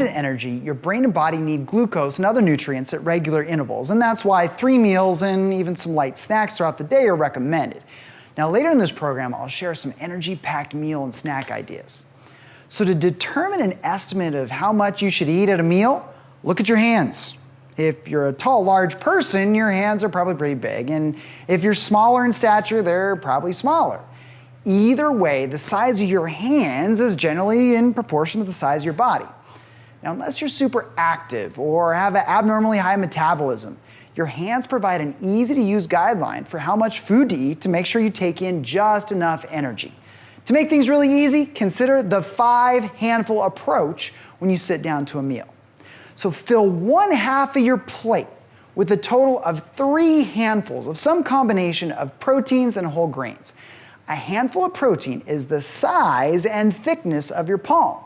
constant energy, your brain and body need glucose and other nutrients at regular intervals, and that's why 3 meals and even some light snacks throughout the day are recommended. Now, later in this program, I'll share some energy-packed meal and snack ideas. So to determine an estimate of how much you should eat at a meal, look at your hands. If you're a tall, large person, your hands are probably pretty big, and if you're smaller in stature, they're probably smaller. Either way, the size of your hands is generally in proportion to the size of your body. Now, unless you're super active or have an abnormally high metabolism, your hands provide an easy-to-use guideline for how much food to eat to make sure you take in just enough energy. To make things really easy, consider the 5-handful approach when you sit down to a meal. So fill 1/2 of your plate with a total of 3 handfuls of some combination of proteins and whole grains. A handful of protein is the size and thickness of your palm.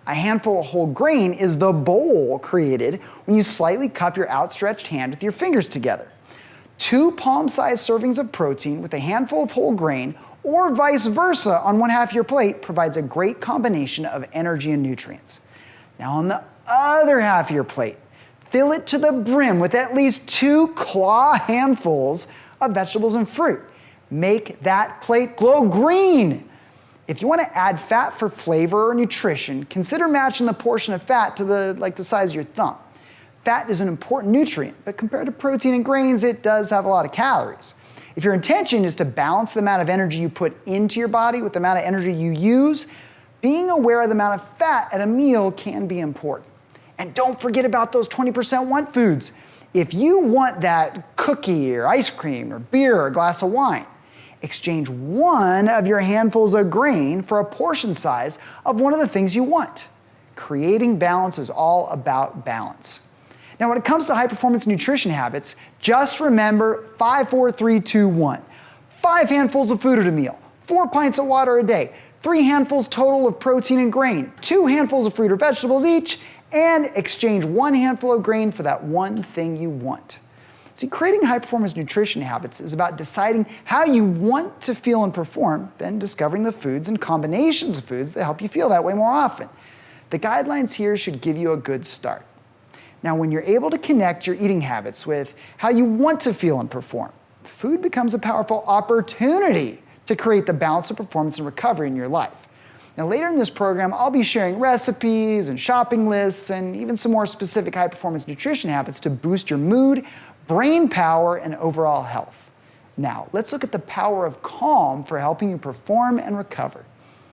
A handful of whole grain is the bowl created when you slightly cup your outstretched hand with your fingers together. 2 palm-sized servings of protein with a handful of whole grain, or vice versa on 1/2 of your plate, provides a great combination of energy and nutrients. Now on the other half of your plate, fill it to the brim with at least 2 claw handfuls of vegetables and fruit. Make that plate glow green. If you want to add fat for flavor or nutrition, consider matching the portion of fat to the size of your thumb. Fat is an important nutrient, but compared to protein and grains, it does have a lot of calories. If your intention is to balance the amount of energy you put into your body with the amount of energy you use, being aware of the amount of fat at a meal can be important. And don't forget about those 20% want foods. If you want that cookie or ice cream or beer or a glass of wine, exchange one of your handfuls of grain for a portion size of one of the things you want. Creating balance is all about balance. Now, when it comes to high-performance nutrition habits, just remember 5, 4, 3, 2, 1. 5 handfuls of food at a meal, 4 pints of water a day, 3 handfuls total of protein and grain, 2 handfuls of fruit or vegetables each, and exchange 1 handful of grain for that one thing you want. See, creating high-performance nutrition habits is about deciding how you want to feel and perform, then discovering the foods and combinations of foods that help you feel that way more often. The guidelines here should give you a good start. Now, when you're able to connect your eating habits with how you want to feel and perform, food becomes a powerful opportunity to create the balance of performance and recovery in your life. Now, later in this program, I'll be sharing recipes and shopping lists and even some more specific high-performance nutrition habits to boost your mood, brain power, and overall health. Now, let's look at the power of calm for helping you perform and recover.